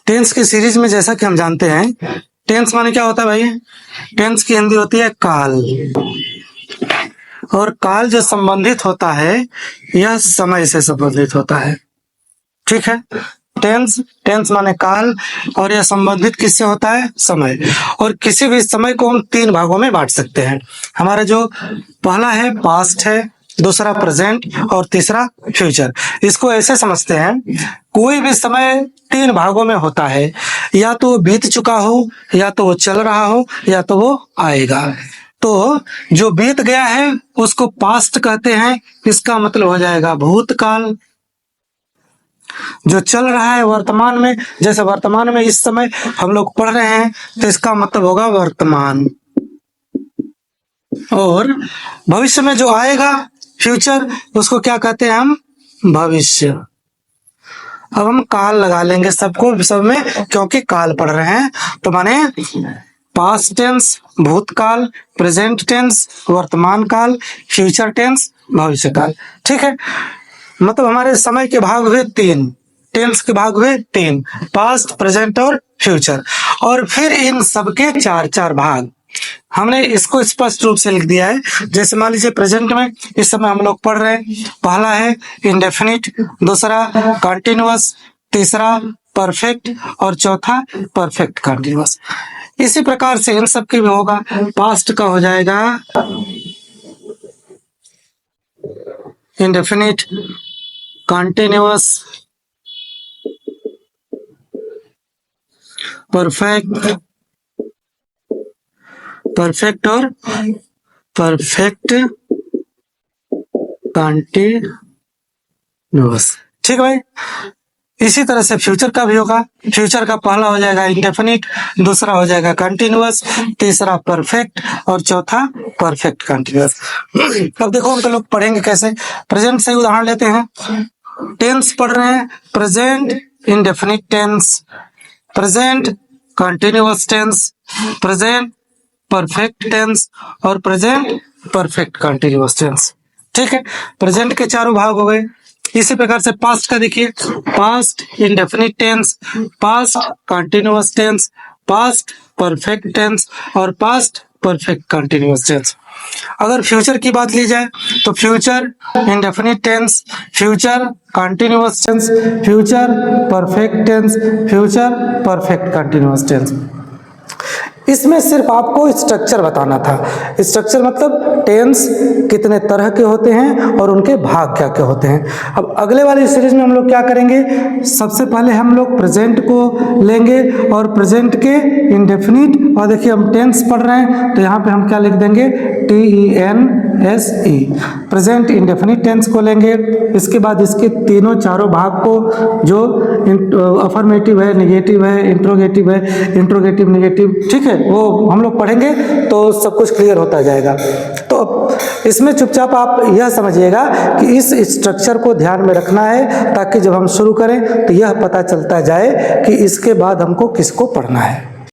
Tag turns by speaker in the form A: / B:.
A: Tense की series में जैसा कि हम जानते हैं, टेंस माने क्या होता है भाई? टेंस की हिंदी होती है काल, और काल जो संबंधित होता है यह समय से संबंधित होता है। ठीक है, टेंस माने काल, और यह संबंधित किससे होता है? समय। और किसी भी समय को हम 3 भागों में बांट सकते हैं। हमारा जो पहला है पास्ट है, दूसरा प्रेजेंट और तीसरा फ्यूचर। इसको ऐसे समझते हैं, कोई भी समय 3 भागों में होता है, या तो बीत चुका हो, या तो वो चल रहा हो, या तो वो आएगा। तो जो बीत गया है उसको पास्ट कहते हैं, इसका मतलब हो जाएगा भूतकाल। जो चल रहा है वर्तमान में, जैसे वर्तमान में इस समय हम लोग पढ़ रहे हैं, तो इसका मतलब होगा वर्तमान। और भविष्य में जो आएगा फ्यूचर, उसको क्या कहते हैं हम? भविष्य। अब हम काल लगा लेंगे सबको, सब में, क्योंकि काल पढ़ रहे हैं। तो माने पास्ट टेंस भूतकाल, प्रेजेंट टेंस वर्तमान काल, फ्यूचर टेंस भविष्य काल। ठीक है, मतलब हमारे समय के भाग हुए 3, टेंस के भाग हुए 3, पास्ट प्रेजेंट और फ्यूचर। और फिर इन सबके 4-4 भाग हमने इसको स्पष्ट रूप से लिख दिया है। जैसे मान लीजिए प्रेजेंट में इस समय हम लोग पढ़ रहे हैं, पहला है इंडेफिनिट, दूसरा कंटिन्यूअस, तीसरा परफेक्ट और चौथा परफेक्ट कंटिन्यूअस। इसी प्रकार से इन सब की भी होगा। पास्ट का हो जाएगा इंडेफिनिट, कंटिन्यूअस, परफेक्ट और परफेक्ट कंटिन्यूअस। ठीक है भाई। इसी तरह से फ्यूचर का भी होगा। फ्यूचर का पहला हो जाएगा इंडेफिनिट, दूसरा हो जाएगा कंटिन्यूअस, तीसरा परफेक्ट और चौथा परफेक्ट कंटिन्यूअस। अब देखो हम तो लोग पढ़ेंगे कैसे। प्रेजेंट से उदाहरण लेते हैं। टेंस पढ़ रहे हैं, present indefinite tense, present continuous tense, present perfect tense और प्रेजेंट परफेक्ट कंटिन्यूअस टेंस। ठीक है, प्रेजेंट के 4 भाग हो गए। इसी प्रकार से पास्ट का देखिए, past indefinite tense, past continuous tense, past perfect tense और पास्ट परफेक्ट कंटिन्यूअस टेंस। अगर फ्यूचर की बात ली जाए तो future indefinite tense, future continuous tense, future perfect tense, future perfect continuous tense. इसमें सिर्फ आपको स्ट्रक्चर बताना था। स्ट्रक्चर मतलब टेंस कितने तरह के होते हैं और उनके भाग क्या क्या होते हैं। अब अगले वाली सीरीज में हम लोग क्या करेंगे, सबसे पहले हम लोग प्रेजेंट को लेंगे और प्रेजेंट के इंडेफिनिट, और देखिए हम टेंस पढ़ रहे हैं तो यहाँ पे हम क्या लिख देंगे, TENSE, प्रेजेंट इंडेफिनिट टेंस को लेंगे। इसके बाद इसके तीनों चारों भाग को, जो अफर्मेटिव है, नेगेटिव है, इंट्रोगेटिव नेगेटिव, ठीक है, वो हम लोग पढ़ेंगे तो सब कुछ क्लियर होता जाएगा। तो इसमें चुपचाप आप यह समझिएगा कि इस स्ट्रक्चर को ध्यान में रखना है, ताकि जब हम शुरू करें तो यह पता चलता जाए कि इसके बाद हमको किसको पढ़ना है।